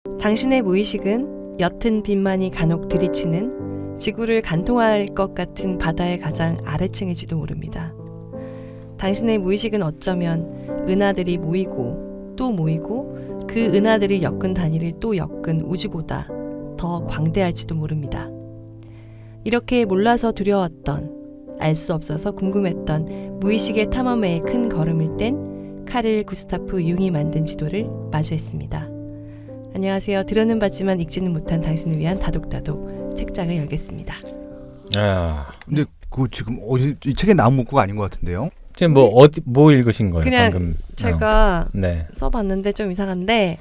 당신의 무의식은 옅은 빛만이 간혹 들이치는 지구를 간통할 것 같은 바다의 가장 아래층일지도 모릅니다. 당신의 무의식은 어쩌면 은하들이 모이고 또 모이고 그 은하들이 엮은 단위를 또 엮은 우주보다 더 광대할지도 모릅니다. 이렇게 몰라서 두려웠던, 알 수 없어서 궁금했던 무의식의 탐험에 큰 걸음을 뗀 카를 구스타프 융이 만든 지도를 마주했습니다. 안녕하세요. 들어는 봤지만 읽지는 못한 당신을 위한 다독다독 책장을 열겠습니다. 근데 그 지금 어디 이 책에 나온 문구가 아닌 것 같은데요? 지금 뭐 읽으신 거예요? 그냥 방금 제가 네. 써봤는데 좀 이상한데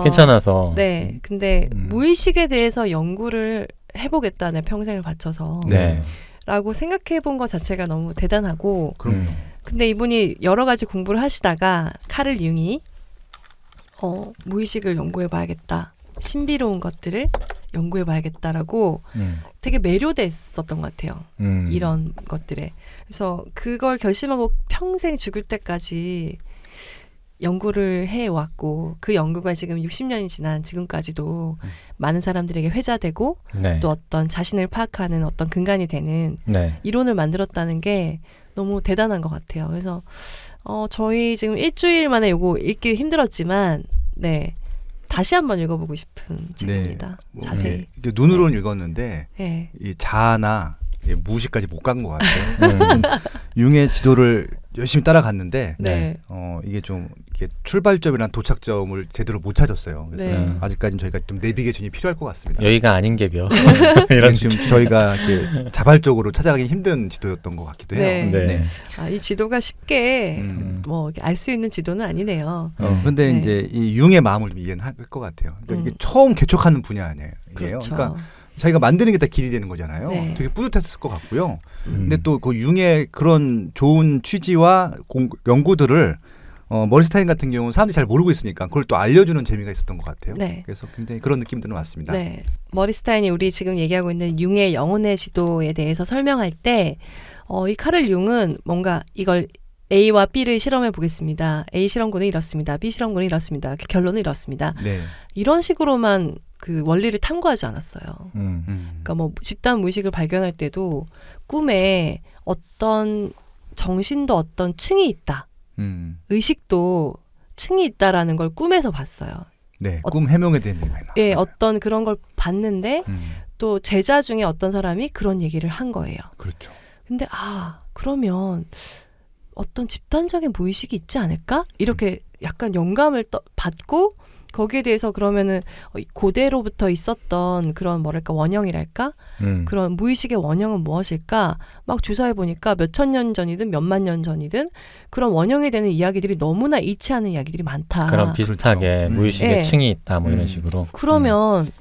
괜찮아서. 네. 근데 무의식에 대해서 연구를 해보겠다는 평생을 바쳐서 네. 라고 생각해 본 것 자체가 너무 대단하고 그럼요. 근데 이분이 여러 가지 공부를 하시다가 카를 융이 무의식을 연구해 봐야겠다. 신비로운 것들을 연구해 봐야겠다라고 되게 매료됐었던 것 같아요. 이런 것들에. 그래서 그걸 결심하고 평생 죽을 때까지 연구를 해왔고 그 연구가 지금 60년이 지난 지금까지도 많은 사람들에게 회자되고 네. 또 어떤 자신을 파악하는 어떤 근간이 되는 네. 이론을 만들었다는 게 너무 대단한 것 같아요. 그래서 저희 지금 일주일 만에 이거 읽기 힘들었지만 네 다시 한번 읽어보고 싶은 책입니다. 자세히. 이게 눈으로는 읽었는데 네. 이 자아나 무의식까지 못 간 것 같아요. 융의 지도를 열심히 따라갔는데 네. 이게 좀 이게 출발점이나 도착점을 제대로 못 찾았어요. 그래서 네. 아직까지는 저희가 좀 내비게이션이 필요할 것 같습니다. 여기가 아닌 게벼. 이런 좀 저희가 이렇게 자발적으로 찾아가기 힘든 지도였던 것 같기도 해요. 네. 네. 이 지도가 쉽게 뭐 알 수 있는 지도는 아니네요. 근데 네. 이제 이 융의 마음을 좀 이해는 할 것 같아요. 그러니까 이게 처음 개척하는 분야 아니에요. 그렇죠. 그러니까 자기가 만드는 게 다 길이 되는 거잖아요. 네. 되게 뿌듯했을 것 같고요. 근데 또 그 융의 그런 좋은 취지와 연구들을 머리스타인 같은 경우는 사람들이 잘 모르고 있으니까 그걸 또 알려주는 재미가 있었던 것 같아요. 네. 그래서 굉장히 그런 느낌들은 왔습니다. 네. 머리스타인이 우리 지금 얘기하고 있는 융의 영혼의 지도에 대해서 설명할 때 이 카를 융은 뭔가 이걸 A와 B를 실험해 보겠습니다. A 실험군은 이렇습니다. B 실험군은 이렇습니다. 결론은 이렇습니다. 네. 이런 식으로만 그 원리를 탐구하지 않았어요. 그러니까 뭐 집단 무의식을 발견할 때도 꿈에 어떤 정신도 어떤 층이 있다. 의식도 층이 있다라는 걸 꿈에서 봤어요. 네. 꿈 해몽에 대한 얘기 많이 나와요. 예, 어떤 그런 걸 봤는데 또 제자 중에 어떤 사람이 그런 얘기를 한 거예요. 그렇죠. 근데 그러면 어떤 집단적인 무의식이 있지 않을까? 이렇게 약간 영감을 받고 거기에 대해서 그러면은 고대로부터 있었던 그런 뭐랄까 원형이랄까? 그런 무의식의 원형은 무엇일까? 막 조사해 보니까 몇천 년 전이든 몇만 년 전이든 그런 원형이 되는 이야기들이 너무나 일치하는 이야기들이 많다. 그런 비슷하게 그렇죠. 무의식의 네. 층이 있다 뭐 이런 식으로. 그러면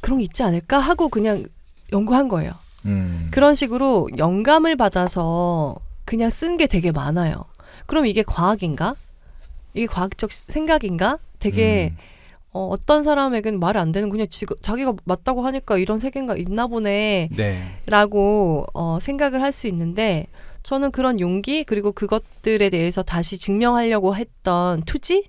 그런 게 있지 않을까 하고 그냥 연구한 거예요. 그런 식으로 영감을 받아서 그냥 쓴 게 되게 많아요. 그럼 이게 과학인가? 이게 과학적 생각인가? 되게 어떤 사람에게는 말 안 되는 그냥 자기가 맞다고 하니까 이런 세계가 있나 보네 네. 라고 생각을 할 수 있는데 저는 그런 용기 그리고 그것들에 대해서 다시 증명하려고 했던 투지?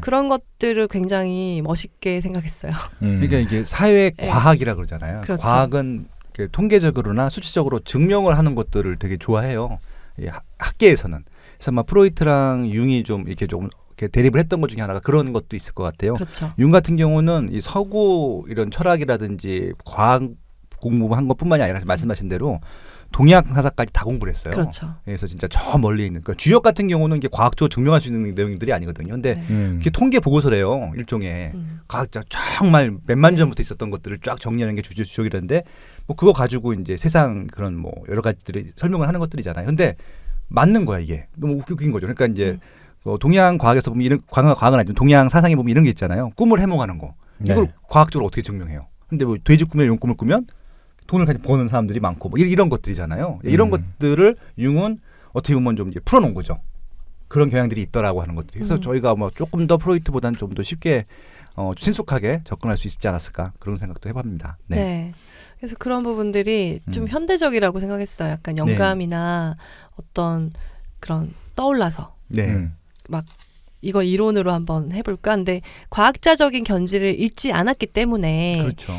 그런 것들을 굉장히 멋있게 생각했어요. 그러니까 이게 사회 과학이라 그러잖아요. 그렇죠. 과학은 이렇게 통계적으로나 수치적으로 증명을 하는 것들을 되게 좋아해요. 이 학계에서는. 그래서 막 프로이트랑 융이 좀 이렇게 조금 이렇게 대립을 했던 것 중에 하나가 그런 것도 있을 것 같아요. 그렇죠. 융 같은 경우는 이 서구 이런 철학이라든지 과학 공부한 것뿐만이 아니라 말씀하신 대로 동양 사사까지 다 공부를 했어요. 그렇죠. 그래서 진짜 저 멀리 있는 그러니까 주역 같은 경우는 이게 과학적으로 증명할 수 있는 내용들이 아니거든요. 근데 그게 통계 보고서래요. 일종의 과학자 정말 몇만 전부터 있었던 것들을 쫙 정리하는 게 주역이라는데 뭐 그거 가지고 이제 세상 그런 뭐 여러 가지들이 설명을 하는 것들이잖아요. 근데 맞는 거야 이게 너무 웃긴 거죠. 그러니까 이제 동양 과학에서 보면 이런 과학은 아니지만 동양 사상에 보면 이런 게 있잖아요. 꿈을 해몽하는 거. 이걸 과학적으로 어떻게 증명해요? 근데 뭐 돼지 꿈에 용 꿈을 꾸면 돈을 가지고 버는 사람들이 많고 뭐 이런 것들이잖아요. 이런 것들을 융은 어떻게 보면 좀 이제 풀어놓은 거죠. 그런 경향들이 있더라고 하는 것들이. 그래서 저희가 뭐 조금 더 프로이트보다는 좀 더 쉽게 친숙하게 접근할 수 있지 않았을까 그런 생각도 해봅니다. 네. 네. 그래서 그런 부분들이 좀 현대적이라고 생각했어요. 약간 영감이나 어떤 그런 떠올라서 네. 막 이거 이론으로 한번 해볼까? 근데 과학자적인 견지를 읽지 않았기 때문에 그렇죠.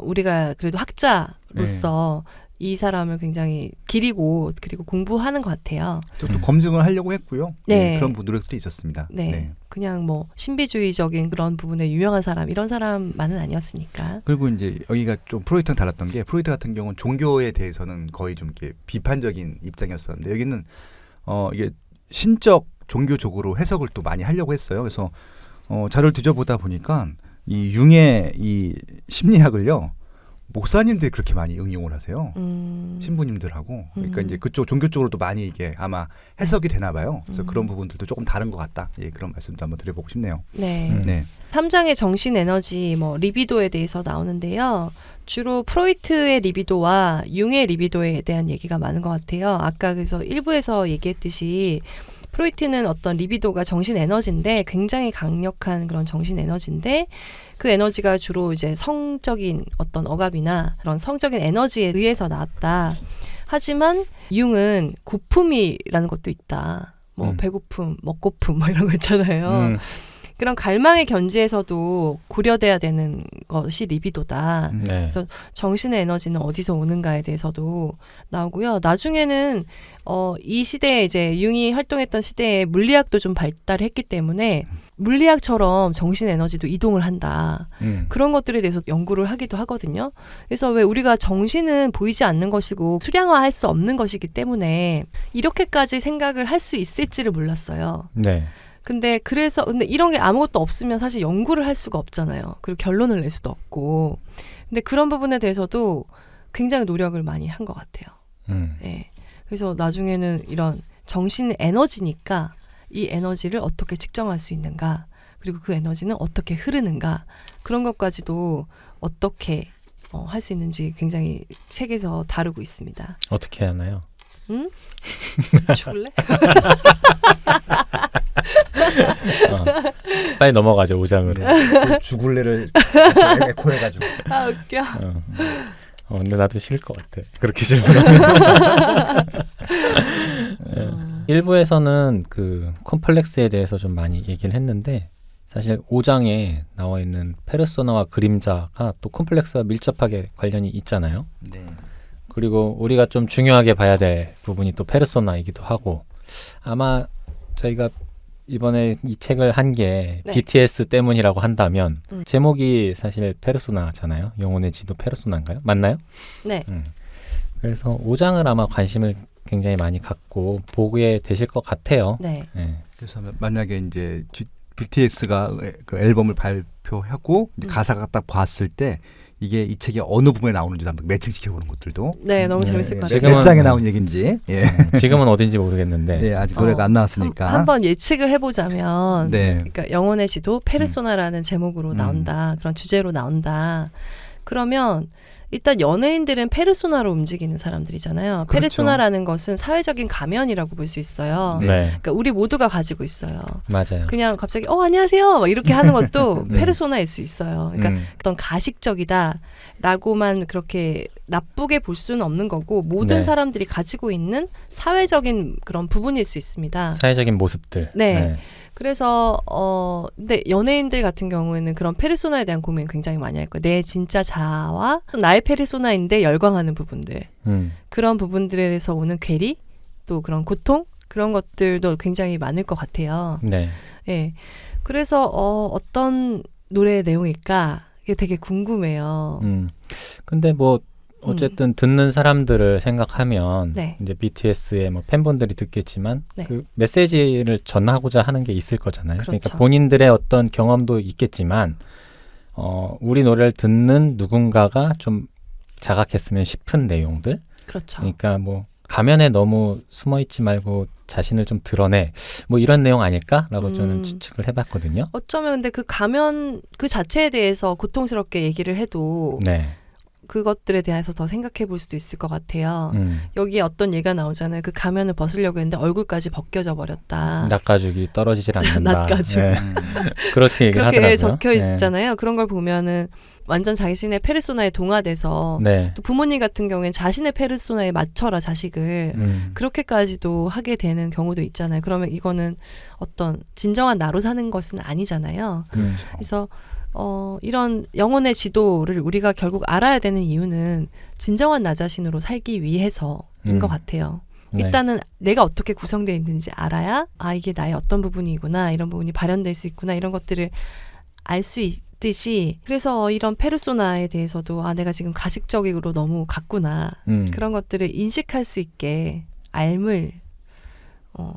우리가 그래도 학자로서 이 사람을 굉장히 기리고 그리고 공부하는 것 같아요. 또 검증을 하려고 했고요. 네. 그런 노력들이 있었습니다. 네. 그냥 뭐 신비주의적인 그런 부분에 유명한 사람 이런 사람만은 아니었으니까. 그리고 이제 여기가 좀 프로이트랑 달랐던 게 프로이트 같은 경우는 종교에 대해서는 거의 좀 이렇게 비판적인 입장이었었는데 여기는 이게 신적 종교적으로 해석을 또 많이 하려고 했어요. 그래서 자료를 뒤져보다 보니까 이 융의 이 심리학을요. 목사님들이 그렇게 많이 응용을 하세요. 신부님들하고. 그러니까 이제 그쪽 종교 쪽으로도 많이 이게 아마 해석이 되나 봐요. 그래서 그런 부분들도 조금 다른 것 같다. 예, 그런 말씀도 한번 드려보고 싶네요. 네. 네. 3장의 정신 에너지 뭐 리비도에 대해서 나오는데요. 주로 프로이트의 리비도와 융의 리비도에 대한 얘기가 많은 것 같아요. 아까 그래서 1부에서 얘기했듯이 프로이트는 어떤 리비도가 정신 에너지인데 굉장히 강력한 그런 정신 에너지인데 그 에너지가 주로 이제 성적인 어떤 억압이나 그런 성적인 에너지에 의해서 나왔다. 하지만 융은 고품이라는 것도 있다. 뭐 배고픔, 먹고픔 뭐 이런 거 있잖아요. 그런 갈망의 견지에서도 고려돼야 되는 것이 리비도다. 네. 그래서 정신의 에너지는 어디서 오는가에 대해서도 나오고요. 나중에는 이 시대에 이제 융이 활동했던 시대에 물리학도 좀 발달했기 때문에 물리학처럼 정신 에너지도 이동을 한다. 그런 것들에 대해서 연구를 하기도 하거든요. 그래서 왜 우리가 정신은 보이지 않는 것이고 수량화할 수 없는 것이기 때문에 이렇게까지 생각을 할 수 있을지를 몰랐어요. 네. 근데 이런 게 아무것도 없으면 사실 연구를 할 수가 없잖아요. 그리고 결론을 낼 수도 없고. 근데 그런 부분에 대해서도 굉장히 노력을 많이 한 것 같아요. 네. 그래서 나중에는 이런 정신 에너지니까 이 에너지를 어떻게 측정할 수 있는가, 그리고 그 에너지는 어떻게 흐르는가, 그런 것까지도 어떻게 할 수 있는지 굉장히 책에서 다루고 있습니다. 어떻게 하나요? 응? 죽을래? 빨리 넘어가죠 5장으로. 죽을래를 에코해가지고. 아 웃겨. 근데 나도 싫을 것 같아. 그렇게 질문하면. 1부에서는 그 컴플렉스에 대해서 좀 많이 얘기를 했는데 사실 5장에 나와 있는 페르소나와 그림자가 또 컴플렉스와 밀접하게 관련이 있잖아요. 네. 그리고 우리가 좀 중요하게 봐야 될 부분이 또 페르소나이기도 하고 아마 저희가 이번에 이 책을 한 게 네. BTS 때문이라고 한다면 제목이 사실 페르소나잖아요. 영혼의 지도 페르소나인가요? 맞나요? 네. 그래서 5장을 아마 관심을 굉장히 많이 갖고 보게 되실 것 같아요. 네. 네. 그래서 만약에 이제 BTS가 그 앨범을 발표하고 이제 가사가 딱 봤을 때 이게 이 책이 어느 부분에 나오는지 한번 매칭시켜보는 것들도 네, 너무 재밌을 것 같아요. 몇 장에 나온 얘기인지 지금은 어딘지 모르겠는데 예, 아직 노래가 안 나왔으니까 한번 예측을 해보자면 네. 그러니까 영혼의 지도 페르소나라는 제목으로 나온다. 그런 주제로 나온다. 그러면 일단 연예인들은 페르소나로 움직이는 사람들이잖아요. 그렇죠. 페르소나라는 것은 사회적인 가면이라고 볼 수 있어요. 네. 그러니까 우리 모두가 가지고 있어요. 맞아요. 그냥 갑자기 안녕하세요 막 이렇게 하는 것도 페르소나일 수 있어요. 그러니까 어떤 가식적이다라고만 그렇게 나쁘게 볼 수는 없는 거고 모든 네. 사람들이 가지고 있는 사회적인 그런 부분일 수 있습니다. 사회적인 모습들. 네. 그래서 근데 연예인들 같은 경우에는 그런 페르소나에 대한 고민 굉장히 많이 할 거예요. 내 진짜 자아와 나의 페르소나인데 열광하는 부분들. 그런 부분들에서 오는 괴리, 또 그런 고통, 그런 것들도 굉장히 많을 것 같아요. 네. 네. 그래서 어떤 노래의 내용일까? 이게 되게 궁금해요. 근데 뭐 어쨌든 듣는 사람들을 생각하면 네. 이제 BTS의 뭐 팬분들이 듣겠지만 네. 그 메시지를 전하고자 하는 게 있을 거잖아요. 그렇죠. 그러니까 본인들의 어떤 경험도 있겠지만 우리 노래를 듣는 누군가가 좀 자각했으면 싶은 내용들. 그렇죠. 그러니까 뭐 가면에 너무 숨어 있지 말고 자신을 좀 드러내. 뭐 이런 내용 아닐까라고 저는 추측을 해봤거든요. 어쩌면 근데 그 가면 그 자체에 대해서 고통스럽게 얘기를 해도 네. 그것들에 대해서 더 생각해 볼 수도 있을 것 같아요. 여기 어떤 예가 나오잖아요. 그 가면을 벗으려고 했는데 얼굴까지 벗겨져 버렸다. 낫가죽이 떨어지질 않는다. 낫가죽. 네. 그렇게 얘기를 그렇게 하더라고요. 적혀 있잖아요. 그런 걸 보면은 완전 자신의 페르소나에 동화돼서 네. 또 부모님 같은 경우에는 자신의 페르소나에 맞춰라 자식을 그렇게까지도 하게 되는 경우도 있잖아요. 그러면 이거는 어떤 진정한 나로 사는 것은 아니잖아요. 그래서 이런 영혼의 지도를 우리가 결국 알아야 되는 이유는 진정한 나 자신으로 살기 위해서인 것 같아요. 네. 일단은 내가 어떻게 구성되어 있는지 알아야 이게 나의 어떤 부분이구나, 이런 부분이 발현될 수 있구나, 이런 것들을 알 수 있듯이, 그래서 이런 페르소나에 대해서도 내가 지금 가식적으로 너무 갔구나, 그런 것들을 인식할 수 있게 알을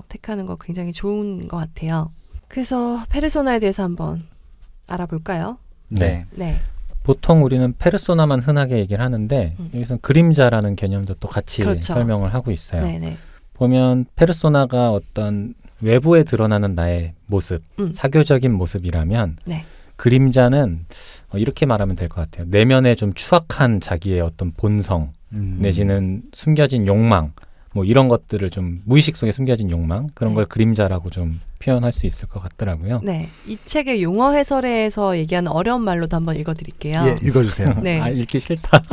택하는 거 굉장히 좋은 것 같아요. 그래서 페르소나에 대해서 한번 알아볼까요? 네. 네. 보통 우리는 페르소나만 흔하게 얘기를 하는데 여기서는 그림자라는 개념도 또 같이 그렇죠. 설명을 하고 있어요. 네네. 보면 페르소나가 어떤 외부에 드러나는 나의 모습, 사교적인 모습이라면 네. 그림자는 이렇게 말하면 될 것 같아요. 내면에 좀 추악한 자기의 어떤 본성 내지는 숨겨진 욕망, 뭐 이런 것들을 좀 무의식 속에 숨겨진 욕망, 그런 걸 그림자라고 좀 표현할 수 있을 것 같더라고요. 네, 이 책의 용어 해설에서 얘기하는 어려운 말로도 한번 읽어드릴게요. 예, 읽어주세요. 네. 읽기 싫다.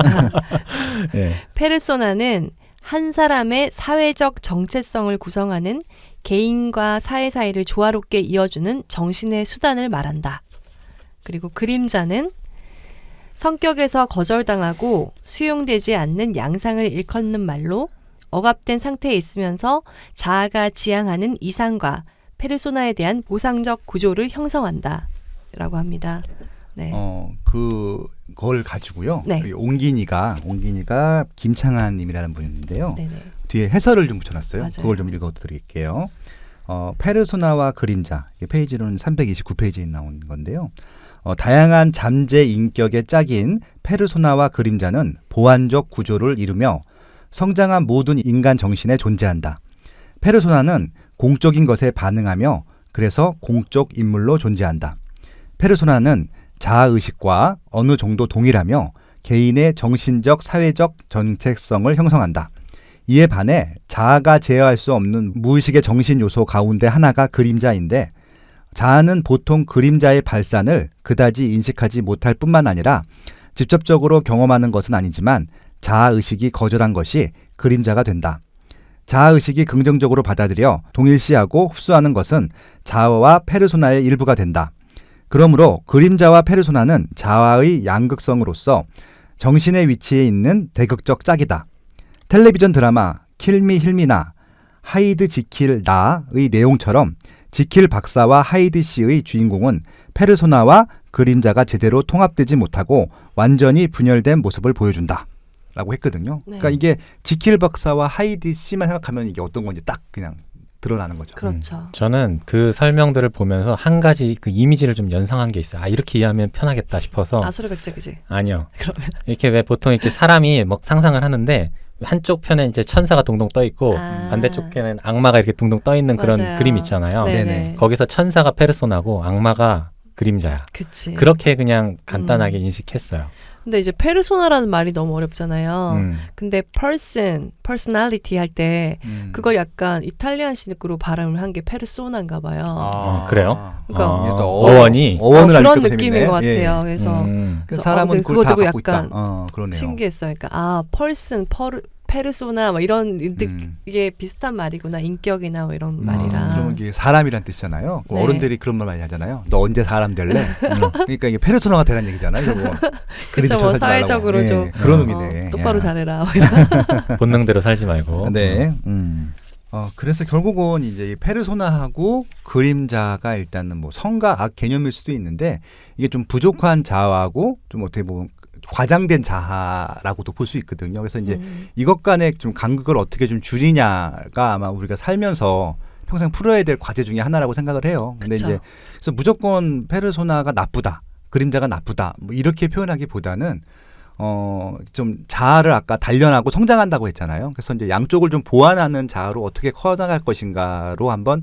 네. 페르소나는 한 사람의 사회적 정체성을 구성하는 개인과 사회 사이를 조화롭게 이어주는 정신의 수단을 말한다. 그리고 그림자는 성격에서 거절당하고 수용되지 않는 양상을 일컫는 말로 억압된 상태에 있으면서 자아가 지향하는 이상과 페르소나에 대한 보상적 구조를 형성한다 라고 합니다. 네. 그걸 가지고요. 네. 옹기니가 김창환님이라는 분이 있는데요. 네네. 뒤에 해설을 좀 붙여놨어요. 맞아요. 그걸 좀 읽어드릴게요. 페르소나와 그림자, 페이지로는 329페이지에 나온 건데요. 다양한 잠재 인격의 짝인 페르소나와 그림자는 보완적 구조를 이루며 성장한 모든 인간 정신에 존재한다. 페르소나는 공적인 것에 반응하며 그래서 공적 인물로 존재한다. 페르소나는 자아의식과 어느 정도 동일하며 개인의 정신적, 사회적 정체성을 형성한다. 이에 반해 자아가 제어할 수 없는 무의식의 정신 요소 가운데 하나가 그림자인데 자아는 보통 그림자의 발산을 그다지 인식하지 못할 뿐만 아니라 직접적으로 경험하는 것은 아니지만 자아의식이 거절한 것이 그림자가 된다. 자아의식이 긍정적으로 받아들여 동일시하고 흡수하는 것은 자아와 페르소나의 일부가 된다. 그러므로 그림자와 페르소나는 자아의 양극성으로서 정신의 위치에 있는 대극적 짝이다. 텔레비전 드라마 킬미 힐미나 하이드 지킬 나의 내용처럼 지킬 박사와 하이드 씨의 주인공은 페르소나와 그림자가 제대로 통합되지 못하고 완전히 분열된 모습을 보여준다 라고 했거든요. 네. 그러니까 이게 지킬 박사와 하이드 씨만 생각하면 이게 어떤 건지 딱 그냥 드러나는 거죠. 그렇죠. 저는 그 설명들을 보면서 한 가지 그 이미지를 좀 연상한 게 있어요. 이렇게 이해하면 편하겠다 싶어서. 아수르백작이지. 아니요. 그러면 이렇게 왜 보통 이렇게 사람이 막 상상을 하는데 한쪽 편에 이제 천사가 동동 떠 있고 반대쪽 편에는 악마가 이렇게 둥둥 떠 있는 그런 맞아요. 그림 있잖아요. 네네. 거기서 천사가 페르소나고 악마가 그림자야. 그치. 그렇게 그냥 간단하게 인식했어요. 근데 이제 페르소나라는 말이 너무 어렵잖아요. 근데 personality 할 때 그걸 약간 이탈리안식으로 발음을 한 게 페르소나인가 봐요. 그래요? 그러니까 또 어원이 어원을 그런 알니까 느낌인 재밌네. 것 같아요. 예. 그래서 그래서 사람은 그거 그걸 다 두고 갖고 있다. 약간 그러네요. 신기했어요. 그러니까 페르소나 뭐 이런 이게 비슷한 말이구나. 인격이나 뭐 이런 말이랑. 그러면 이게 사람이란 뜻이잖아요. 네. 어른들이 그런 말 많이 하잖아요. 너 언제 사람 될래? 그러니까 이게 페르소나가 되라는 얘기잖아요. 뭐 그렇죠. 뭐 사회적으로 좀 그런 의미네. 똑바로 야. 잘해라. 본능대로 살지 말고. 네. 그래서 결국은 이제 이 페르소나하고 그림자가 일단은 뭐 성과 악 개념일 수도 있는데 이게 좀 부족한 자아하고 좀 어떻게 보면 과장된 자아라고도 볼 수 있거든요. 그래서 이제 이것 간의 좀 간극을 어떻게 좀 줄이냐가 아마 우리가 살면서 평생 풀어야 될 과제 중에 하나라고 생각을 해요. 근데 그쵸. 이제 그래서 무조건 페르소나가 나쁘다, 그림자가 나쁘다, 뭐 이렇게 표현하기보다는 좀 자아를 아까 단련하고 성장한다고 했잖아요. 그래서 이제 양쪽을 좀 보완하는 자아로 어떻게 커나갈 것인가로 한번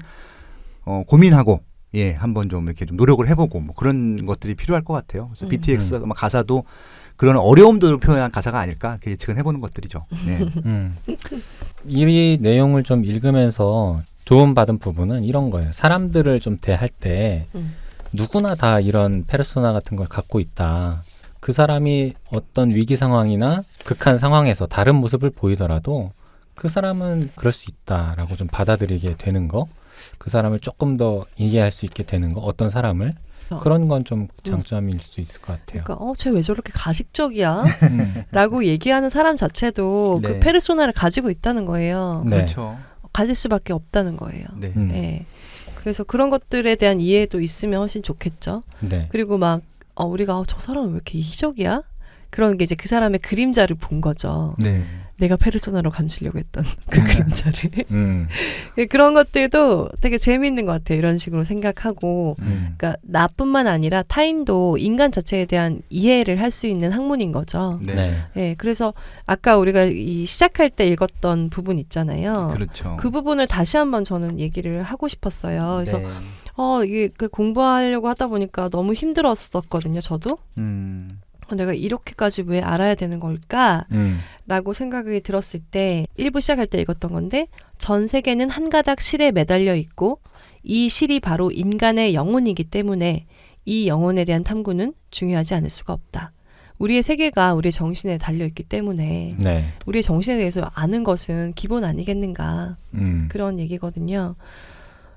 고민하고 예, 한번 좀 이렇게 좀 노력을 해보고 뭐 그런 것들이 필요할 것 같아요. 그래서 BTX 음악 가사도 그런 어려움들을 표현한 가사가 아닐까 이렇게 예측은 해보는 것들이죠. 네. 이 내용을 좀 읽으면서 도움받은 부분은 이런 거예요. 사람들을 좀 대할 때 누구나 다 이런 페르소나 같은 걸 갖고 있다. 그 사람이 어떤 위기 상황이나 극한 상황에서 다른 모습을 보이더라도 그 사람은 그럴 수 있다라고 좀 받아들이게 되는 거. 그 사람을 조금 더 이해할 수 있게 되는 거. 어떤 사람을. 그런 건 좀 장점일 수 있을 것 같아요. 그러니까 쟤 왜 저렇게 가식적이야? 라고 얘기하는 사람 자체도 네. 그 페르소나를 가지고 있다는 거예요. 네. 그렇죠. 가질 수밖에 없다는 거예요. 네. 네. 그래서 그런 것들에 대한 이해도 있으면 훨씬 좋겠죠. 네. 그리고 막 우리가 저 사람은 왜 이렇게 이기적이야? 그런 게 이제 그 사람의 그림자를 본 거죠. 네. 내가 페르소나로 감추려고 했던 그 그림자를. 음. 그런 것들도 되게 재미있는 것 같아요. 이런 식으로 생각하고. 그러니까 나뿐만 아니라 타인도 인간 자체에 대한 이해를 할 수 있는 학문인 거죠. 네. 네. 네, 그래서 아까 우리가 이 시작할 때 읽었던 부분 있잖아요. 그렇죠. 그 부분을 다시 한번 저는 얘기를 하고 싶었어요. 그래서 네. 이게 그 공부하려고 하다 보니까 너무 힘들었었거든요. 저도. 내가 이렇게까지 왜 알아야 되는 걸까? 라고 생각이 들었을 때 1부 시작할 때 읽었던 건데 전 세계는 한 가닥 실에 매달려 있고 이 실이 바로 인간의 영혼이기 때문에 이 영혼에 대한 탐구는 중요하지 않을 수가 없다. 우리의 세계가 우리의 정신에 달려있기 때문에 네. 우리의 정신에 대해서 아는 것은 기본 아니겠는가. 그런 얘기거든요.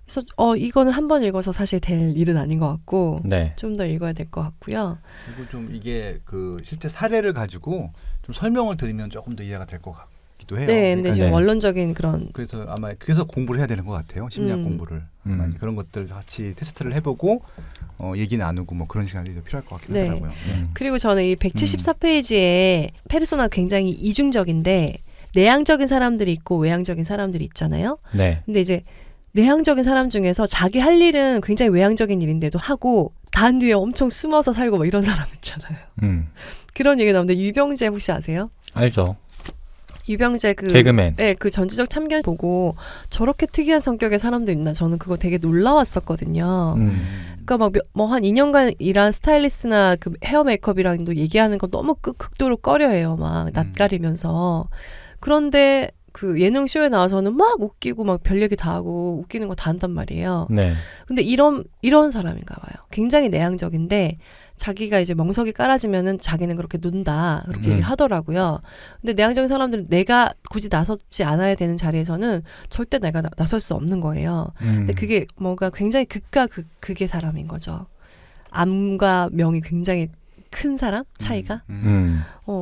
그래서 이거는 한 번 읽어서 사실 될 일은 아닌 것 같고 네. 좀 더 읽어야 될 것 같고요. 그리고 좀 이게 그 실제 사례를 가지고 좀 설명을 드리면 조금 더 이해가 될 것 같기도 해요. 네, 근데 지금 네. 원론적인 그런 그래서 아마 그래서 공부를 해야 되는 것 같아요. 심리학 공부를 아마 그런 것들 같이 테스트를 해보고 얘기 나누고 뭐 그런 시간이 좀 필요할 것 같긴 네. 하더라고요. 그리고 저는 이 174페이지에 페르소나 굉장히 이중적인데 내향적인 사람들이 있고 외향적인 사람들이 있잖아요. 네. 근데 이제 내향적인 사람 중에서 자기 할 일은 굉장히 외향적인 일인데도 하고 단 뒤에 엄청 숨어서 살고 뭐 이런 사람 있잖아요. 그런 얘기 나오는데 유병재 혹시 아세요? 알죠. 유병재 그 개그맨. 네, 그 전지적 참견 보고 저렇게 특이한 성격의 사람도 있나 저는 그거 되게 놀라웠었거든요. 그러니까 막 뭐 한 2년간 일한 스타일리스트나 그 헤어 메이크업이랑도 얘기하는 거 너무 극도로 꺼려해요. 막 낯가리면서. 그런데 그 예능 쇼에 나와서는 막 웃기고 막 별 얘기 다 하고 웃기는 거 다 한단 말이에요. 네. 근데 이런 사람인가 봐요. 굉장히 내향적인데 자기가 이제 멍석이 깔아지면은 자기는 그렇게 논다 그렇게 얘기를 하더라고요. 근데 내향적인 사람들은 내가 굳이 나서지 않아야 되는 자리에서는 절대 내가 나설 수 없는 거예요. 근데 그게 뭔가 굉장히 극과 극의 사람인 거죠. 암과 명이 굉장히 큰 사람 차이가.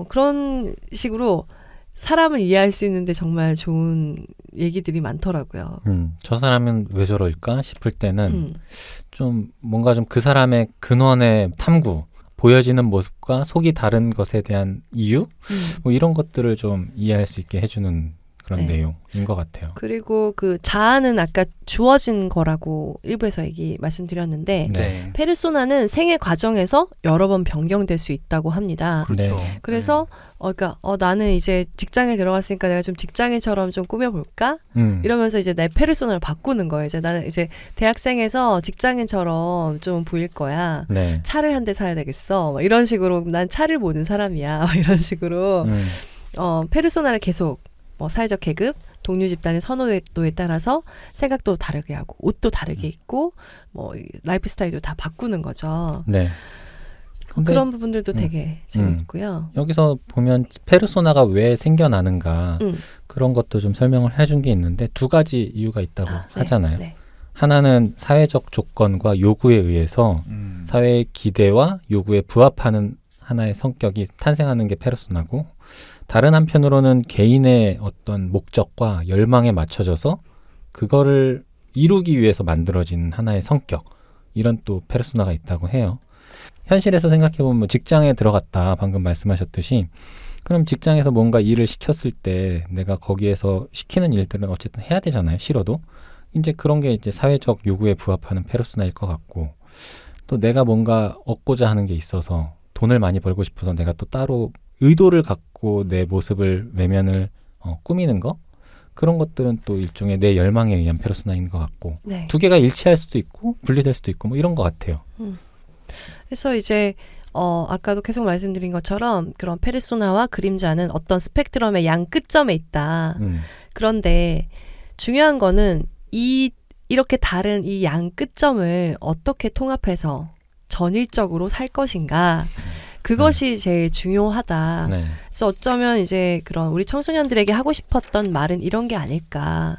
그런 식으로 사람을 이해할 수 있는데 정말 좋은 얘기들이 많더라고요. 저 사람은 왜 저럴까 싶을 때는 좀 뭔가 좀 그 사람의 근원의 탐구, 보여지는 모습과 속이 다른 것에 대한 이유? 뭐 이런 것들을 좀 이해할 수 있게 해주는 그런 네. 내용인 것 같아요. 그리고 그 자아는 아까 주어진 거라고 일부에서 말씀드렸는데 네. 페르소나는 생애 과정에서 여러 번 변경될 수 있다고 합니다. 그렇죠. 그래서 그러니까 나는 이제 직장에 들어갔으니까 내가 좀 직장인처럼 좀 꾸며볼까? 이러면서 이제 내 페르소나를 바꾸는 거예요. 이제 나는 이제 대학생에서 직장인처럼 좀 보일 거야. 네. 차를 한 대 사야 되겠어. 막 이런 식으로 난 차를 모는 사람이야. 막 이런 식으로 페르소나를 계속 뭐 사회적 계급, 동료 집단의 선호도에 따라서 생각도 다르게 하고 옷도 다르게 입고 뭐 라이프 스타일도 다 바꾸는 거죠. 네. 근데 그런 부분들도 되게 재밌고요. 여기서 보면 페르소나가 왜 생겨나는가 그런 것도 좀 설명을 해준 게 있는데 두 가지 이유가 있다고 하잖아요. 네. 하나는 사회적 조건과 요구에 의해서 사회의 기대와 요구에 부합하는 하나의 성격이 탄생하는 게 페르소나고 다른 한편으로는 개인의 어떤 목적과 열망에 맞춰져서 그거를 이루기 위해서 만들어진 하나의 성격 이런 또 페르소나가 있다고 해요. 현실에서 생각해보면 직장에 들어갔다 방금 말씀하셨듯이 그럼 직장에서 뭔가 일을 시켰을 때 내가 거기에서 시키는 일들은 어쨌든 해야 되잖아요. 싫어도. 이제 그런 게 이제 사회적 요구에 부합하는 페르소나일 것 같고 또 내가 뭔가 얻고자 하는 게 있어서 돈을 많이 벌고 싶어서 내가 또 따로 의도를 갖고 내 모습을 외면을 꾸미는 거 그런 것들은 또 일종의 내 열망에 의한 페르소나인 것 같고 네. 두 개가 일치할 수도 있고 분리될 수도 있고 뭐 이런 것 같아요. 그래서 이제 아까도 계속 말씀드린 것처럼 그런 페르소나와 그림자는 어떤 스펙트럼의 양 끝점에 있다. 그런데 중요한 거는 이렇게 다른 이 양 끝점을 어떻게 통합해서 전일적으로 살 것인가. 그것이 제일 중요하다. 네. 그래서 어쩌면 이제 그런 우리 청소년들에게 하고 싶었던 말은 이런 게 아닐까.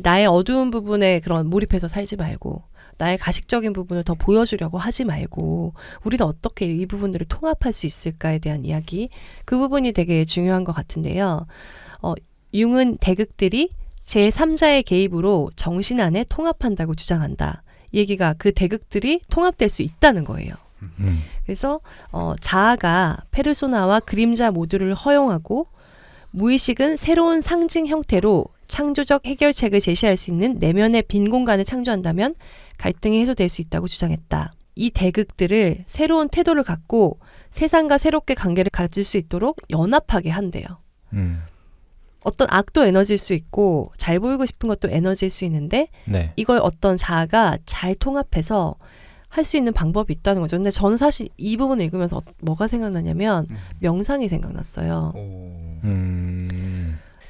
나의 어두운 부분에 그런 몰입해서 살지 말고 나의 가식적인 부분을 더 보여주려고 하지 말고 우리는 어떻게 이 부분들을 통합할 수 있을까에 대한 이야기. 그 부분이 되게 중요한 것 같은데요. 융은 대극들이 제3자의 개입으로 정신 안에 통합한다고 주장한다. 이 얘기가 그 대극들이 통합될 수 있다는 거예요. 그래서 자아가 페르소나와 그림자 모두를 허용하고 무의식은 새로운 상징 형태로 창조적 해결책을 제시할 수 있는 내면의 빈 공간을 창조한다면 갈등이 해소될 수 있다고 주장했다. 이 대극들을 새로운 태도를 갖고 세상과 새롭게 관계를 가질 수 있도록 연합하게 한대요. 어떤 악도 에너지일 수 있고 잘 보이고 싶은 것도 에너지일 수 있는데 네. 이걸 어떤 자아가 잘 통합해서 할 수 있는 방법이 있다는 거죠. 근데 저는 사실 이 부분을 읽으면서 뭐가 생각나냐면 명상이 생각났어요.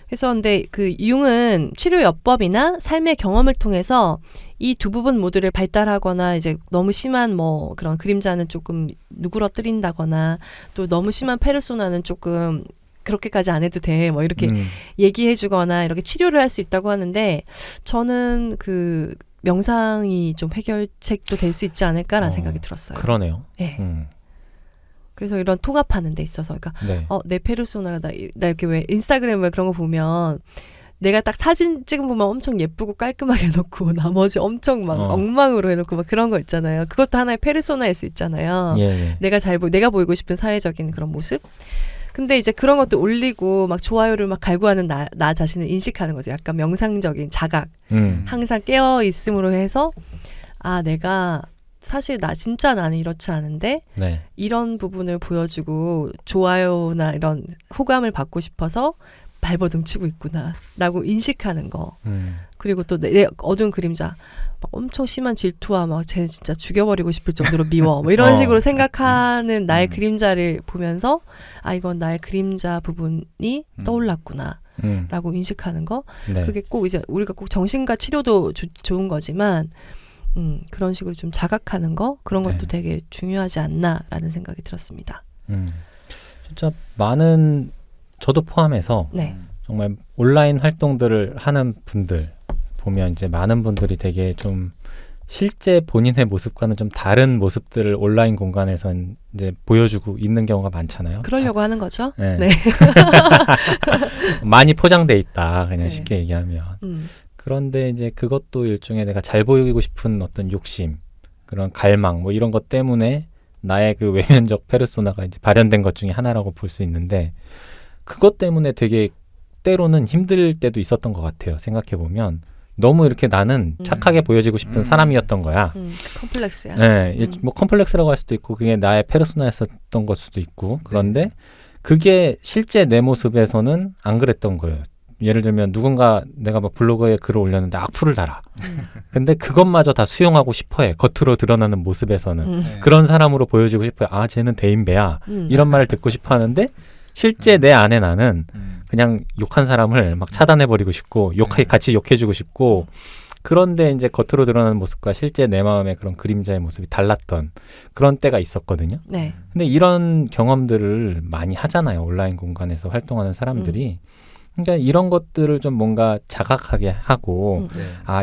그래서 근데 그 융은 치료 여법이나 삶의 경험을 통해서 이 두 부분 모두를 발달하거나 이제 너무 심한 뭐 그런 그림자는 조금 누그러뜨린다거나 또 너무 심한 페르소나는 조금 그렇게까지 안 해도 돼. 뭐 이렇게 얘기해주거나 이렇게 치료를 할 수 있다고 하는데 저는 그 명상이 좀 해결책도 될 수 있지 않을까라는 생각이 들었어요. 그러네요. 네. 그래서 이런 통합하는 데 있어서 그러니까 네. 내 페르소나가 나 이렇게 왜 인스타그램에 그런 거 보면 내가 딱 사진 찍은 보면 엄청 예쁘고 깔끔하게 해놓고 나머지 엄청 막 엉망으로 해놓고 막 그런 거 있잖아요. 그것도 하나의 페르소나일 수 있잖아요. 예. 내가 보이고 싶은 사회적인 그런 모습. 근데 이제 그런 것도 올리고 막 좋아요를 막 갈구하는 나 자신을 인식하는 거죠. 약간 명상적인 자각. 항상 깨어 있음으로 해서 내가 사실 진짜 나는 이렇지 않은데 네. 이런 부분을 보여주고 좋아요나 이런 호감을 받고 싶어서 발버둥 치고 있구나 라고 인식하는 거. 그리고 또 내 어두운 그림자 막 엄청 심한 질투와 막 쟤 진짜 죽여버리고 싶을 정도로 미워 뭐 이런 식으로 생각하는 나의 그림자를 보면서 이건 나의 그림자 부분이 떠올랐구나 라고 인식하는 거. 네. 그게 꼭 이제 우리가 꼭 정신과 치료도 좋은 거지만 그런 식으로 좀 자각하는 거 그런 것도 되게 중요하지 않나라는 생각이 들었습니다. 진짜 많은 저도 포함해서 네. 정말 온라인 활동들을 하는 분들 보면 이제 많은 분들이 되게 좀 실제 본인의 모습과는 좀 다른 모습들을 온라인 공간에서 이제 보여주고 있는 경우가 많잖아요. 그러려고 하는 거죠. 네. 네. 많이 포장돼 있다. 그냥 네. 쉽게 얘기하면. 그런데 이제 그것도 일종의 내가 잘 보이고 싶은 어떤 욕심, 그런 갈망 뭐 이런 것 때문에 나의 그 외면적 페르소나가 이제 발현된 것 중에 하나라고 볼 수 있는데 그것 때문에 되게 때로는 힘들 때도 있었던 것 같아요. 생각해보면 너무 이렇게 나는 착하게 보여지고 싶은 사람이었던 거야. 컴플렉스야. 네, 뭐 컴플렉스라고 할 수도 있고 그게 나의 페르소나였었던 걸 수도 있고 그런데 그게 실제 내 모습에서는 안 그랬던 거예요. 예를 들면 누군가 내가 막 블로그에 글을 올렸는데 악플을 달아. 근데 그것마저 다 수용하고 싶어해. 겉으로 드러나는 모습에서는. 그런 사람으로 보여지고 싶어요. 쟤는 대인배야. 이런 말을 듣고 싶어 하는데 실제 내 안에 나는 그냥 욕한 사람을 막 차단해버리고 싶고 같이 욕해주고 싶고 그런데 이제 겉으로 드러나는 모습과 실제 내 마음의 그런 그림자의 모습이 달랐던 그런 때가 있었거든요. 네. 근데 이런 경험들을 많이 하잖아요. 온라인 공간에서 활동하는 사람들이. 그러니까 이런 것들을 좀 뭔가 자각하게 하고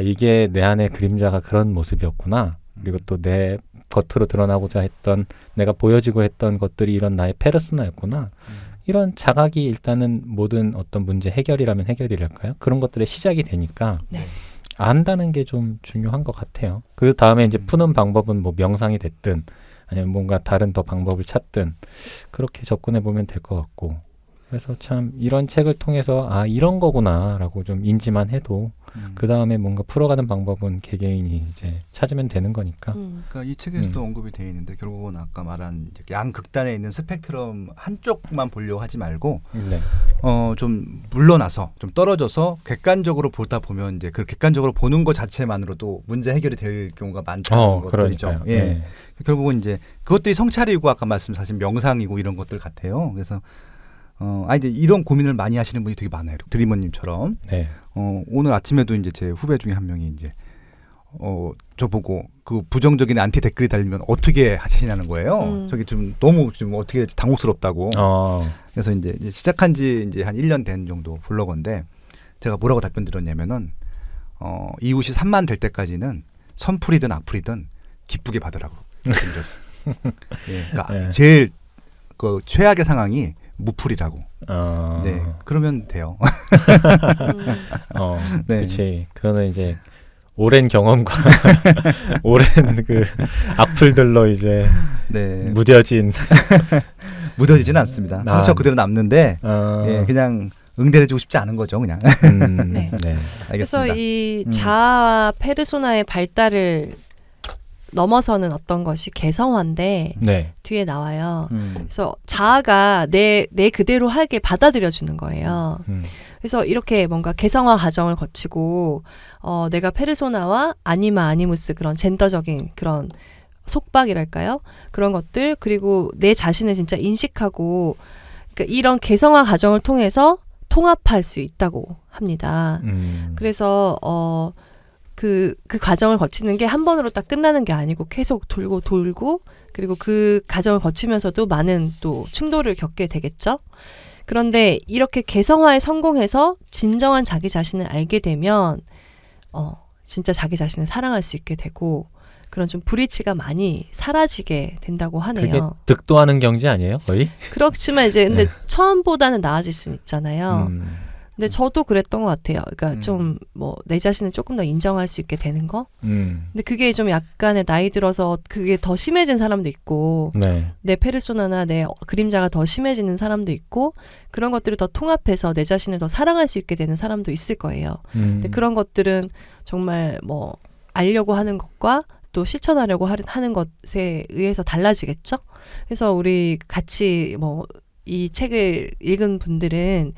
이게 내 안의 그림자가 그런 모습이었구나. 그리고 또 내 겉으로 드러나고자 했던 내가 보여지고 했던 것들이 이런 나의 페르소나였구나. 이런 자각이 일단은 모든 어떤 문제 해결이라면 해결이랄까요? 그런 것들의 시작이 되니까 안다는 게 좀 중요한 것 같아요. 그 다음에 이제 푸는 방법은 뭐 명상이 됐든 아니면 뭔가 다른 더 방법을 찾든 그렇게 접근해 보면 될 것 같고 그래서 참 이런 책을 통해서 아 이런 거구나라고 좀 인지만 해도 그 다음에 뭔가 풀어가는 방법은 개개인이 이제 찾으면 되는 거니까. 그러니까 이 책에서도 언급이 되어 있는데 결국은 아까 말한 이제 양극단에 있는 스펙트럼 한쪽만 보려고 하지 말고 네. 좀 물러나서 좀 떨어져서 객관적으로 보다 보면 이제 그 객관적으로 보는 것 자체만으로도 문제 해결이 될 경우가 많다는 것들이죠. 그러니까요. 예. 네. 결국은 이제 그것들이 성찰이고 아까 말씀하신 명상이고 이런 것들 같아요. 그래서 이제 이런 고민을 많이 하시는 분이 되게 많아요. 드리머님처럼. 네. 오늘 아침에도 이제 제 후배 중에 한 명이 이제 저보고 그 부정적인 안티 댓글이 달리면 어떻게 하시냐는 거예요. 저기 좀 너무 좀 어떻게 당혹스럽다고. 그래서 이제 시작한 지 이제 한 1년 된 정도 블로거인데 제가 뭐라고 답변 드렸냐면은 이웃이 3만 될 때까지는 선풀이든 악풀이든 기쁘게 받으라고 말씀드렸어요. 예, 그러니까 네. 제일 그 최악의 상황이 무풀이라고. 네, 그러면 돼요. 네. 그렇지. 그거는 이제 오랜 경험과 오랜 그 악플들로 이제 네. 무뎌진 않습니다. 상처 그대로 남는데 예, 그냥 응대해주고 싶지 않은 거죠, 그냥. 네. 네. 알겠습니다. 그래서 이 자아 페르소나의 발달을 넘어서는 어떤 것이 개성화인데 네. 뒤에 나와요. 그래서 자아가 내 그대로 하게 받아들여 주는 거예요. 그래서 이렇게 뭔가 개성화 과정을 거치고 내가 페르소나와 아니마 아니무스 그런 젠더적인 그런 속박이랄까요? 그런 것들 그리고 내 자신을 진짜 인식하고 그러니까 이런 개성화 과정을 통해서 통합할 수 있다고 합니다. 그래서 그 과정을 거치는 게 한 번으로 딱 끝나는 게 아니고 계속 돌고 그리고 그 과정을 거치면서도 많은 또 충돌을 겪게 되겠죠. 그런데 이렇게 개성화에 성공해서 진정한 자기 자신을 알게 되면 진짜 자기 자신을 사랑할 수 있게 되고 그런 좀 불이치가 많이 사라지게 된다고 하네요. 그게 득도하는 경지 아니에요, 거의? 그렇지만 이제 근데 처음보다는 나아질 수는 있잖아요. 근데 저도 그랬던 것 같아요. 그러니까 좀 뭐 내 자신을 조금 더 인정할 수 있게 되는 거. 근데 그게 좀 약간의 나이 들어서 그게 더 심해진 사람도 있고 네. 내 페르소나나 내 그림자가 더 심해지는 사람도 있고 그런 것들을 더 통합해서 내 자신을 더 사랑할 수 있게 되는 사람도 있을 거예요. 근데 그런 것들은 정말 뭐 알려고 하는 것과 또 실천하려고 하는 것에 의해서 달라지겠죠. 그래서 우리 같이 뭐 이 책을 읽은 분들은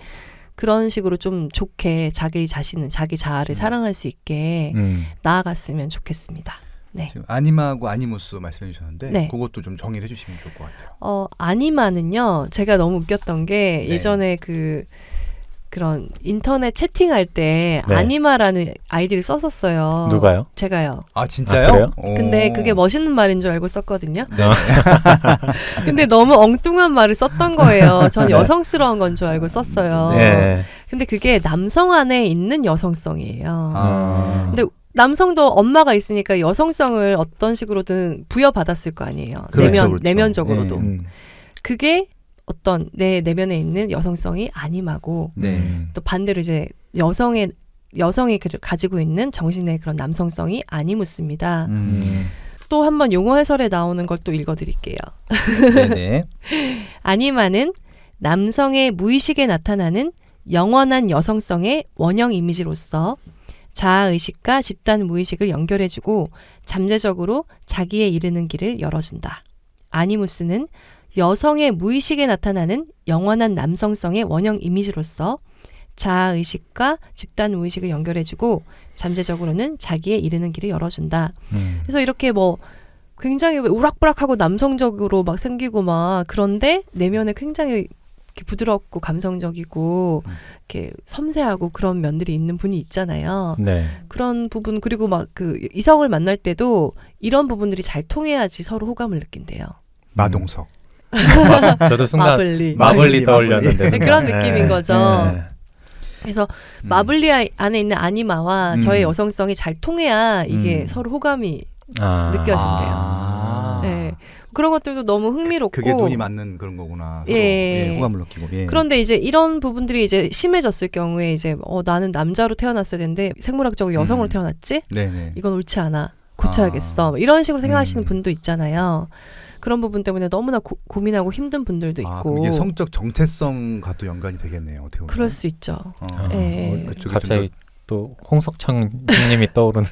그런 식으로 좀 좋게 자기 자신은 자기 자아를 사랑할 수 있게 나아갔으면 좋겠습니다. 네. 지금 아니마하고 아니무스 말씀해 주셨는데 네. 그것도 좀 정리를 해주시면 좋을 것 같아요. 아니마는요. 제가 너무 웃겼던 게 네. 예전에 그런 인터넷 채팅할 때 네. 아니마라는 아이디를 썼었어요. 누가요? 제가요. 아 진짜요? 아, 그래요? 근데 그게 멋있는 말인 줄 알고 썼거든요. 네. 근데 너무 엉뚱한 말을 썼던 거예요. 전 여성스러운 건 줄 알고 썼어요. 네. 근데 그게 남성 안에 있는 여성성이에요. 근데 남성도 엄마가 있으니까 여성성을 어떤 식으로든 부여받았을 거 아니에요. 그렇죠. 내면적으로도. 네. 그게 어떤 내 내면에 있는 여성성이 아님하고 네. 또 반대로 이제 여성이 가지고 있는 정신의 그런 남성성이 아니무스입니다. 또 한번 용어 해설에 나오는 걸 또 읽어드릴게요. 네네. 아니마는 남성의 무의식에 나타나는 영원한 여성성의 원형 이미지로서 자아의식과 집단 무의식을 연결해주고 잠재적으로 자기에 이르는 길을 열어준다. 아니무스는 여성의 무의식에 나타나는 영원한 남성성의 원형 이미지로서 자아의식과 집단 무의식을 연결해주고 잠재적으로는 자기에 이르는 길을 열어준다. 그래서 이렇게 뭐 굉장히 우락부락하고 남성적으로 막 생기고 막 그런데 내면에 굉장히 이렇게 부드럽고 감성적이고 이렇게 섬세하고 그런 면들이 있는 분이 있잖아요. 네. 그런 부분 그리고 막 그 이성을 만날 때도 이런 부분들이 잘 통해야지 서로 호감을 느낀대요. 마동석. 저도 순간 마블리 떠올렸는데 네, 그런 느낌인 거죠. 네. 그래서 마블리 안에 있는 아니마와 저의 여성성이 잘 통해야 이게 서로 호감이 느껴진대요. 네. 그런 것들도 너무 흥미롭고 그게 눈이 맞는 그런 거구나. 서로. 예. 호감을 느끼고. 예. 그런데 이제 이런 부분들이 이제 심해졌을 경우에 이제 나는 남자로 태어났어야 되는데 생물학적으로 여성으로 태어났지? 네네. 이건 옳지 않아. 고쳐야겠어. 이런 식으로 생각하시는 분도 있잖아요. 그런 부분 때문에 너무나 고민하고 힘든 분들도 있고. 그럼 이게 성적 정체성과도 연관이 되겠네요. 어떻게 보면. 그럴 수 있죠. 네. 갑자기 또 홍석천 님이 떠오르는.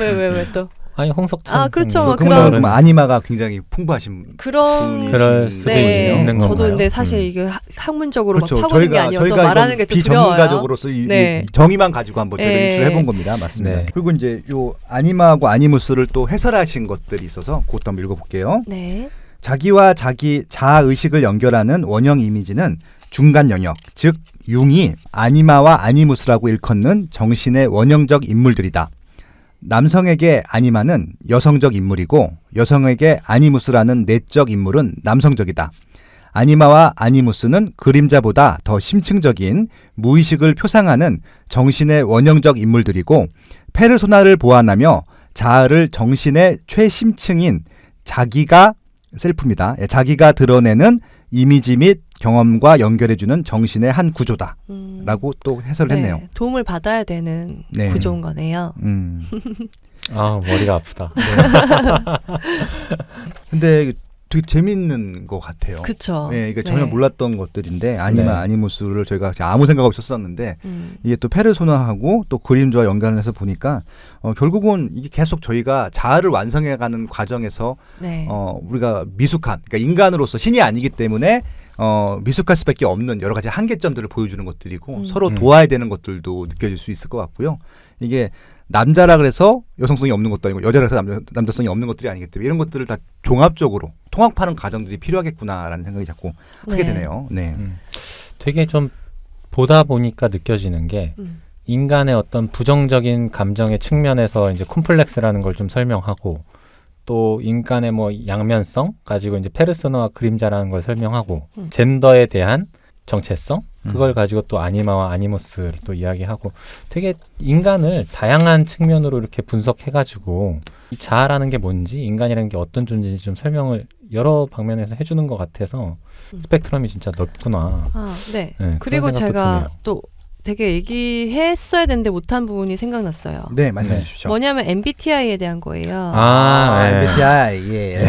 왜 또? 아니 홍석천. 그렇죠. 그런 아니마가 굉장히 풍부하신 그럴 수도 네. 있는 건가요? 저도 근데 사실 이게 학문적으로 그렇죠. 막 파고든 게 아니어서 말하는 게 좀 두려워요. 비전문가적으로서 이 정의만 가지고 한번 저희가 유출해 본 겁니다. 맞습니다. 네. 그리고 이제 요 아니마하고 아니무스를 또 해설하신 것들이 있어서 그것도 한번 읽어볼게요. 네. 자기와 자기 자아 의식을 연결하는 원형 이미지는 중간 영역, 즉 융이 아니마와 아니무스라고 일컫는 정신의 원형적 인물들이다. 남성에게 아니마는 여성적 인물이고 여성에게 아니무스라는 내적 인물은 남성적이다. 아니마와 아니무스는 그림자보다 더 심층적인 무의식을 표상하는 정신의 원형적 인물들이고 페르소나를 보완하며 자아를 정신의 최심층인 자기가 셀프입니다. 자기가 드러내는 이미지 및 경험과 연결해주는 정신의 한 구조다. 라고 또 해설을 했네요. 도움을 받아야 되는 네. 구조인 거네요. 머리가 아프다. 근데 되게 재밌는 것 같아요. 그렇죠. 네, 이게 전혀 몰랐던 것들인데 아니마 아니무스를 저희가 아무 생각 없이 썼었는데 이게 또 페르소나하고 또 그림자와 연관을 해서 보니까 결국은 이게 계속 저희가 자아를 완성해가는 과정에서 우리가 미숙한, 그러니까 인간으로서 신이 아니기 때문에 미숙할 수밖에 없는 여러 가지 한계점들을 보여주는 것들이고 서로 도와야 되는 것들도 느껴질 수 있을 것 같고요. 이게 남자라 그래서 여성성이 없는 것도 아니고 여자라 그래서 남자성이 없는 것들이 아니기 때문에 이런 것들을 다 종합적으로 통합하는 과정들이 필요하겠구나라는 생각이 자꾸 하게 되네요. 네. 되게 좀 보다 보니까 느껴지는 게 인간의 어떤 부정적인 감정의 측면에서 이제 콤플렉스라는 걸 좀 설명하고 또 인간의 뭐 양면성 가지고 이제 페르소나와 그림자라는 걸 설명하고 젠더에 대한 정체성 그걸 가지고 또 아니마와 아니무스를 또 이야기하고 되게 인간을 다양한 측면으로 이렇게 분석해가지고 이 자아라는 게 뭔지 인간이라는 게 어떤 존재인지 좀 설명을 여러 방면에서 해주는 것 같아서 스펙트럼이 진짜 넓구나. 네. 네, 그리고 제가 드네요. 또 되게 얘기했어야 되는데 못한 부분이 생각났어요. 네, 말씀해 주십시오. 뭐냐면 MBTI에 대한 거예요. MBTI, 예.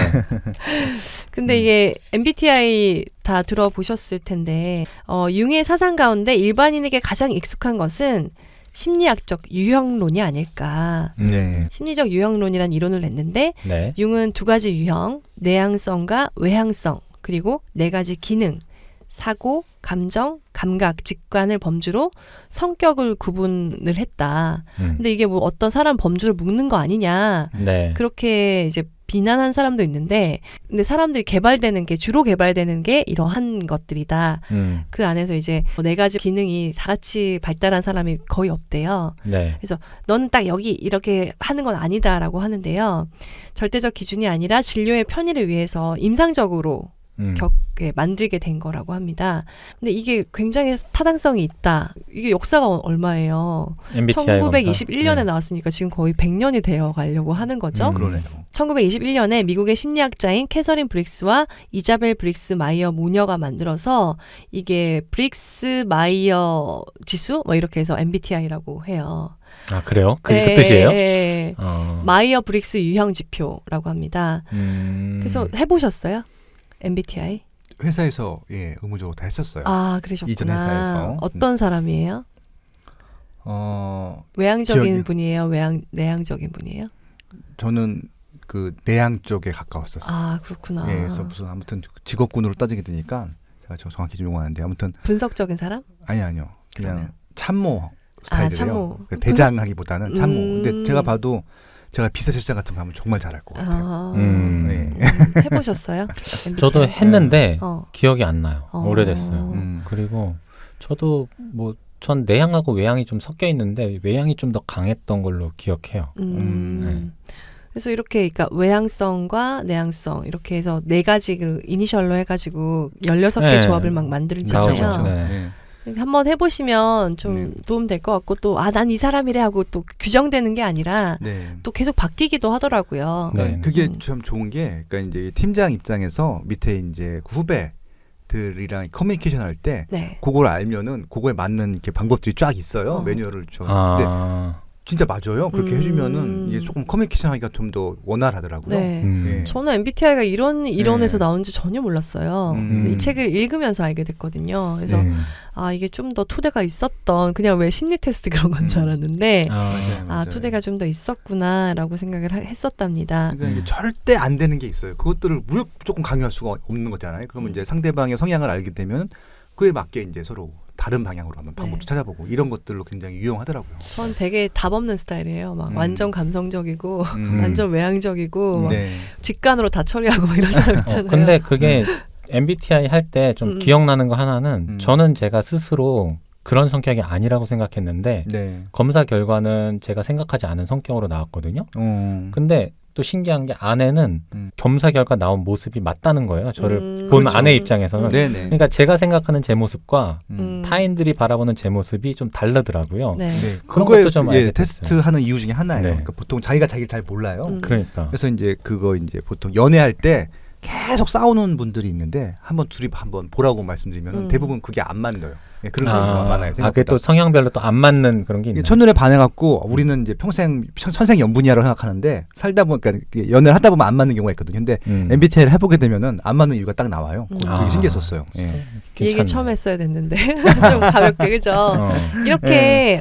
근데 이게 MBTI 다 들어보셨을 텐데 융의 사상 가운데 일반인에게 가장 익숙한 것은 심리학적 유형론이 아닐까. 네. 심리적 유형론이라는 이론을 냈는데 네. 융은 두 가지 유형, 내향성과 외향성, 그리고 네 가지 기능, 사고, 감정, 감각, 직관을 범주로 성격을 구분을 했다. 근데 이게 뭐 어떤 사람 범주로 묶는 거 아니냐. 네. 그렇게 이제 비난한 사람도 있는데, 근데 사람들이 주로 개발되는 게 이러한 것들이다. 그 안에서 이제 네 가지 기능이 다 같이 발달한 사람이 거의 없대요. 네. 그래서 넌 딱 여기 이렇게 하는 건 아니다라고 하는데요. 절대적 기준이 아니라 진료의 편의를 위해서 임상적으로 만들게 된 거라고 합니다. 근데 이게 굉장히 타당성이 있다. 이게 역사가 얼마예요? MBTI 1921년에 나왔으니까 지금 거의 100년이 되어 가려고 하는 거죠. 그러네요. 1921년에 미국의 심리학자인 캐서린 브릭스와 이자벨 브릭스 마이어 모녀가 만들어서 이게 브릭스 마이어 지수 뭐 이렇게 해서 MBTI라고 해요. 아, 그래요? 그게 그 뜻이에요? 네. 마이어 브릭스 유형 지표라고 합니다. 그래서 해보셨어요? MBTI? 회사에서 의무적으로 다 했었어요. 아, 그러셨구나. 이전 회사에서. 어떤 사람이에요? 외향적인 분이에요? 내향적인 분이에요? 저는 그 내향 쪽에 가까웠었어요. 아, 그렇구나. 그래서 무슨 아무튼 직업군으로 따지게 되니까 제가 정확히 좀 용어하는데 아무튼 분석적인 사람? 아니요. 그냥 그러면? 참모 스타일이에요. 참모. 대장하기보다는 참모. 근데 제가 봐도 제가 비서실장 같은 거 하면 정말 잘할 것 같아요. 네. 해보셨어요? 저도 했는데 기억이 안 나요. 오래됐어요. 그리고 저도 전 내향하고 외향이 좀 섞여 있는데 외향이 좀 더 강했던 걸로 기억해요. 네. 그래서 이렇게 그러니까 외향성과 내향성 이렇게 해서 네 가지 이니셜로 해가지고 16개 조합을 막 만들잖아요. 네. 한번 해보시면 좀 도움 될 것 같고 또 난 이 사람이래 하고 또 규정되는 게 아니라 또 계속 바뀌기도 하더라고요. 그러니까 그게 참 좋은 게 그러니까 이제 팀장 입장에서 밑에 이제 후배들이랑 커뮤니케이션 할 때 그걸 알면은 그거에 맞는 이렇게 방법들이 쫙 있어요. 매뉴얼을 줘. 근데 진짜 맞아요. 그렇게 해주면은 이게 조금 커뮤니케이션하기가 좀 더 원활하더라고요. 네. 예. 저는 MBTI가 이런 이론에서 네. 나온지 전혀 몰랐어요. 근데 이 책을 읽으면서 알게 됐거든요. 그래서 이게 좀 더 토대가 있었던 그냥 왜 심리 테스트 그런 건 줄 알았는데 맞아요. 토대가 좀 더 있었구나라고 생각을 했었답니다. 그러니까 이게 절대 안 되는 게 있어요. 그것들을 무조건 강요할 수가 없는 거잖아요. 그러면 이제 상대방의 성향을 알게 되면 그에 맞게 이제 서로 다른 방향으로 한번 방법도 찾아보고 이런 것들로 굉장히 유용하더라고요. 전 되게 답 없는 스타일이에요. 막 완전 감성적이고 완전 외향적이고 막 직관으로 다 처리하고 막 이런 사람 있잖아요. 근데 그게 MBTI 할 때 좀 기억나는 거 하나는 저는 제가 스스로 그런 성격이 아니라고 생각했는데 검사 결과는 제가 생각하지 않은 성격으로 나왔거든요. 근데 또 신기한 게 아내는 검사 결과 나온 모습이 맞다는 거예요. 저를 본 그렇죠. 아내 입장에서는. 그러니까 제가 생각하는 제 모습과 타인들이 바라보는 제 모습이 좀 다르더라고요. 그런 그거에 것도 좀 알게 테스트하는 이유 중에 하나예요. 네. 그러니까 보통 자기가 자기를 잘 몰라요. 그러니까. 그래서 이제 그거 이제 보통 연애할 때 계속 싸우는 분들이 있는데 둘이 한번 보라고 말씀드리면 대부분 그게 안 맞아요. 예, 그런 경우가 많아요. 그게 또 성향별로 또 안 맞는 그런 게 있나요? 첫눈에 반해갖고 우리는 이제 평생 천생연분이라고 생각하는데 살다 보니까 연애를 하다 보면 안 맞는 경우가 있거든요. 근데 MBTI를 해보게 되면은 안 맞는 이유가 딱 나와요. 되게 신기했었어요. 예. 이 얘기 처음 했어야 됐는데 좀 가볍게 그죠? 이렇게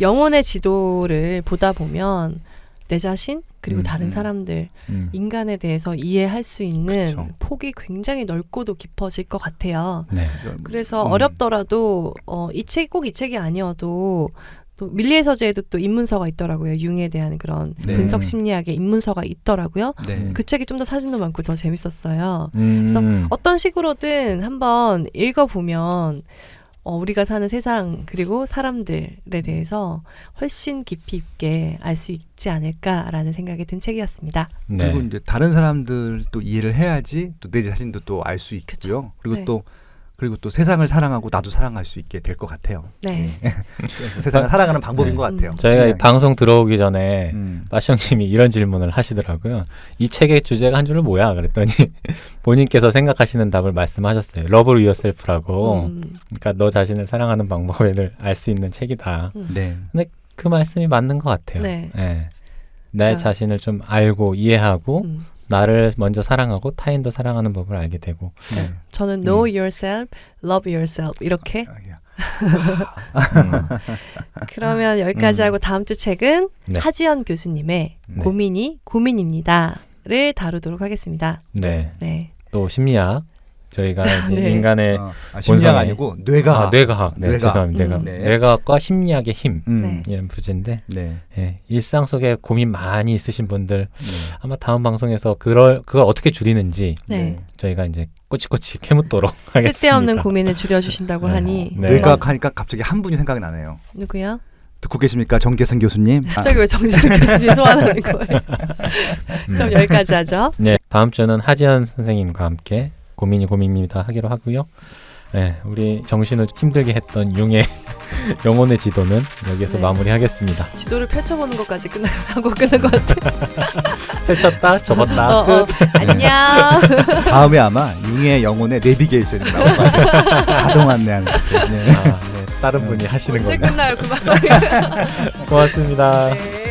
영혼의 지도를 보다 보면 내 자신 그리고 다른 사람들 인간에 대해서 이해할 수 있는 그렇죠. 폭이 굉장히 넓고도 깊어질 것 같아요. 네. 그래서 어렵더라도 이 책 꼭 이 책이 아니어도 또 밀리의 서재에도 또 입문서가 있더라고요. 융에 대한 그런 분석 심리학의 입문서가 있더라고요. 그 책이 좀 더 사진도 많고 더 재밌었어요. 그래서 어떤 식으로든 한번 읽어보면 우리가 사는 세상 그리고 사람들에 대해서 훨씬 깊이 있게 알 수 있지 않을까라는 생각이 든 책이었습니다. 그리고 이제 다른 사람들 또 이해를 해야지 또 내 자신도 또 알 수 있고요. 그리고 또 세상을 사랑하고 나도 사랑할 수 있게 될 것 같아요. 네. 세상을 살아가는 방법인 것 같아요. 저희가 이 방송 들어오기 전에 마시형님이 이런 질문을 하시더라고요. 이 책의 주제가 한 줄로 뭐야? 그랬더니 본인께서 생각하시는 답을 말씀하셨어요. Love Yourself라고. 그러니까 너 자신을 사랑하는 방법을 알 수 있는 책이다. 근데 그 말씀이 맞는 것 같아요. 내 그러니까, 자신을 좀 알고 이해하고 나를 먼저 사랑하고 타인도 사랑하는 법을 알게 되고. 저는 know yourself, love yourself 이렇게. 그러면 여기까지 하고 다음 주 책은 하지연 교수님의 고민이 고민입니다를 다루도록 하겠습니다. 네. 또 심리학. 저희가 이제 인간의 심리학 아니고 뇌과학. 뇌과학. 네, 죄송합니다. 뇌과학과 심리학의 힘 이런 부제인데 일상 속에 고민 많이 있으신 분들 아마 다음 방송에서 그걸 어떻게 줄이는지 저희가 이제 꼬치꼬치 캐묻도록 하겠습니다. 쓸데없는 고민을 줄여주신다고 하니 뇌과학 하니까 갑자기 한 분이 생각이 나네요. 누구요? 듣고 계십니까? 정재승 교수님. 갑자기 왜 정재승 교수님 소환하는 거예요? 그럼 여기까지 하죠. 네, 다음 주는 하지연 선생님과 함께 고민이 고민입니다 하기로 하고요. 네, 우리 정신을 힘들게 했던 융의 영혼의 지도는 여기에서 마무리하겠습니다. 지도를 펼쳐보는 것까지 하고 끝난 것 같아요. 펼쳤다, 접었다, 끝. 안녕. 다음에 아마 융의 영혼의 내비게이션이 나올 것 같아요. 자동 안내하는 시스템. 다른 분이 하시는 언제 거예요. 끝나요 그 방송이? 고맙습니다. 네.